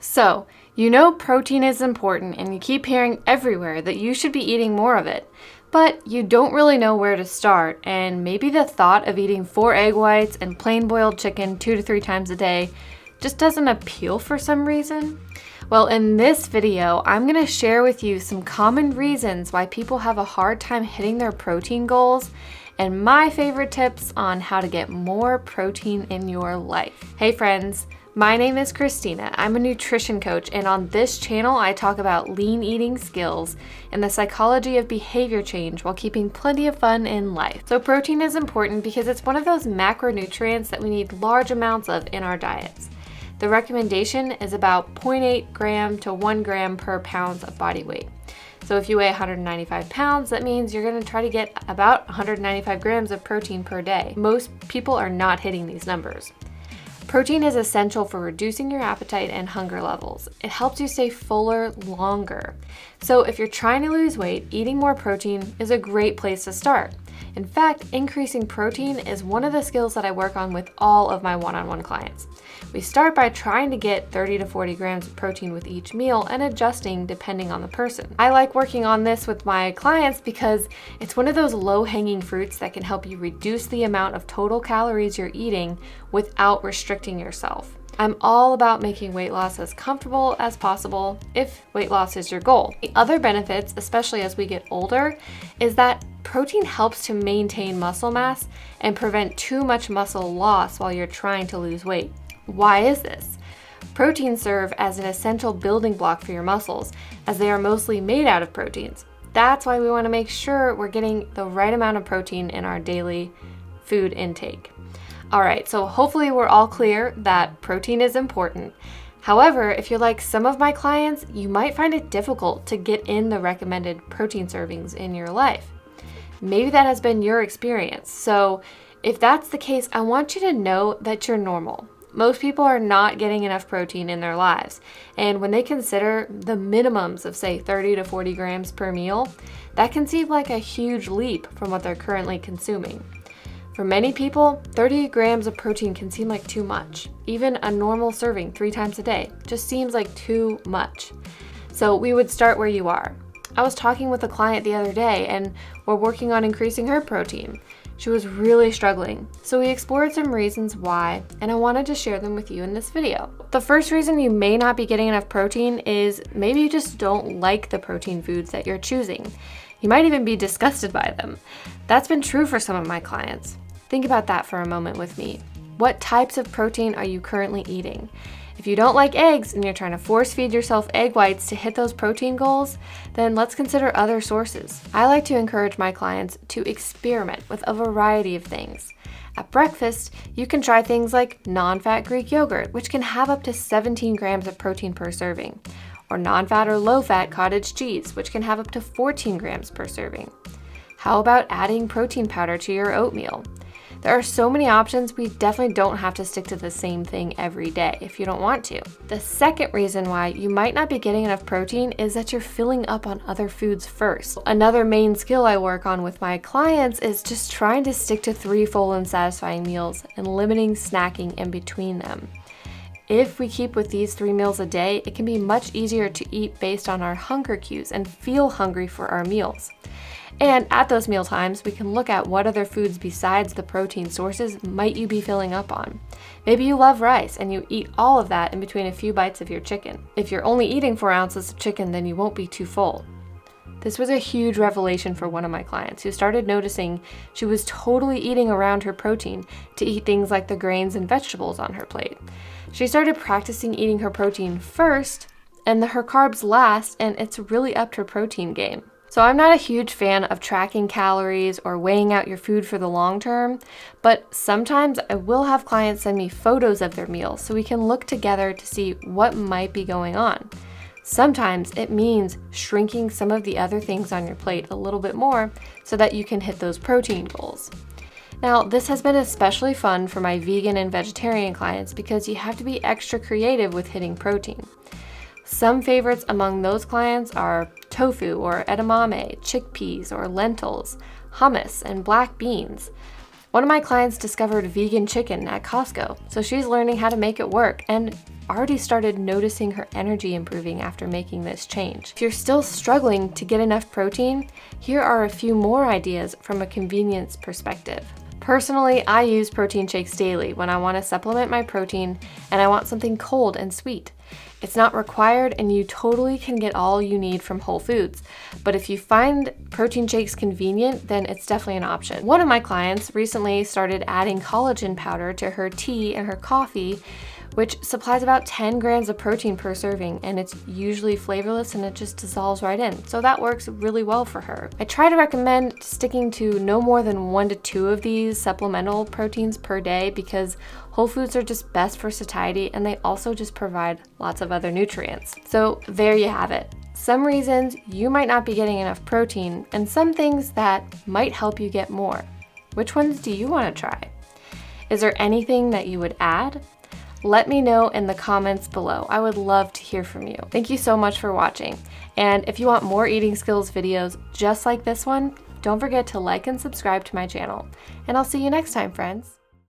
So, you know protein is important and you keep hearing everywhere that you should be eating more of it, but you don't really know where to start, and maybe the thought of eating 4 egg whites and plain boiled chicken 2 to 3 times a day just doesn't appeal for some reason? Well, in this video, I'm going to share with you some common reasons why people have a hard time hitting their protein goals and my favorite tips on how to get more protein in your life. Hey friends! My name is Christina. I'm a nutrition coach, and on this channel I talk about lean eating skills and the psychology of behavior change while keeping plenty of fun in life. So protein is important because it's one of those macronutrients that we need large amounts of in our diets. The recommendation is about 0.8 gram to 1 gram per pound of body weight. So if you weigh 195 pounds, that means you're going to try to get about 195 grams of protein per day. Most people are not hitting these numbers. Protein is essential for reducing your appetite and hunger levels. It helps you stay fuller longer. So if you're trying to lose weight, eating more protein is a great place to start. In fact, increasing protein is one of the skills that I work on with all of my one-on-one clients. We start by trying to get 30 to 40 grams of protein with each meal and adjusting depending on the person. I like working on this with my clients because it's one of those low-hanging fruits that can help you reduce the amount of total calories you're eating without restricting yourself. I'm all about making weight loss as comfortable as possible if weight loss is your goal. The other benefits, especially as we get older, is that protein helps to maintain muscle mass and prevent too much muscle loss while you're trying to lose weight. Why is this? Proteins serve as an essential building block for your muscles, as they are mostly made out of proteins. That's why we want to make sure we're getting the right amount of protein in our daily food intake. Alright, so hopefully we're all clear that protein is important. However, if you're like some of my clients, you might find it difficult to get in the recommended protein servings in your life. Maybe that has been your experience. So if that's the case, I want you to know that you're normal. Most people are not getting enough protein in their lives, and when they consider the minimums of say 30 to 40 grams per meal, that can seem like a huge leap from what they're currently consuming. For many people, 30 grams of protein can seem like too much. Even a normal serving 3 times a day just seems like too much. So we would start where you are. I was talking with a client the other day and we're working on increasing her protein. She was really struggling, so we explored some reasons why, and I wanted to share them with you in this video. The first reason you may not be getting enough protein is maybe you just don't like the protein foods that you're choosing. You might even be disgusted by them. That's been true for some of my clients. Think about that for a moment with me. What types of protein are you currently eating? If you don't like eggs and you're trying to force feed yourself egg whites to hit those protein goals, then let's consider other sources. I like to encourage my clients to experiment with a variety of things. At breakfast, you can try things like non-fat Greek yogurt, which can have up to 17 grams of protein per serving, or non-fat or low-fat cottage cheese, which can have up to 14 grams per serving. How about adding protein powder to your oatmeal? There are so many options, we definitely don't have to stick to the same thing every day if you don't want to. The second reason why you might not be getting enough protein is that you're filling up on other foods first. Another main skill I work on with my clients is just trying to stick to 3 full and satisfying meals and limiting snacking in between them. If we keep with these 3 meals a day, it can be much easier to eat based on our hunger cues and feel hungry for our meals. And at those meal times, we can look at what other foods besides the protein sources might you be filling up on. Maybe you love rice and you eat all of that in between a few bites of your chicken. If you're only eating 4 ounces of chicken, then you won't be too full. This was a huge revelation for one of my clients who started noticing she was totally eating around her protein to eat things like the grains and vegetables on her plate. She started practicing eating her protein first and her carbs last, and it's really upped her protein game. So I'm not a huge fan of tracking calories or weighing out your food for the long term, but sometimes I will have clients send me photos of their meals so we can look together to see what might be going on. Sometimes it means shrinking some of the other things on your plate a little bit more so that you can hit those protein goals. Now, this has been especially fun for my vegan and vegetarian clients because you have to be extra creative with hitting protein. Some favorites among those clients are tofu or edamame, chickpeas or lentils, hummus, and black beans. One of my clients discovered vegan chicken at Costco, so she's learning how to make it work, and already started noticing her energy improving after making this change. If you're still struggling to get enough protein, here are a few more ideas from a convenience perspective. Personally, I use protein shakes daily when I want to supplement my protein and I want something cold and sweet. It's not required and you totally can get all you need from Whole Foods. But if you find protein shakes convenient, then it's definitely an option. One of my clients recently started adding collagen powder to her tea and her coffee, which supplies about 10 grams of protein per serving, and it's usually flavorless and it just dissolves right in. So that works really well for her. I try to recommend sticking to no more than 1 to 2 of these supplemental proteins per day because Whole Foods are just best for satiety and they also just provide lots of other nutrients. So there you have it. Some reasons you might not be getting enough protein and some things that might help you get more. Which ones do you want to try? Is there anything that you would add? Let me know in the comments below. I would love to hear from you. Thank you so much for watching. And if you want more eating skills videos just like this one, don't forget to like and subscribe to my channel. And I'll see you next time, friends.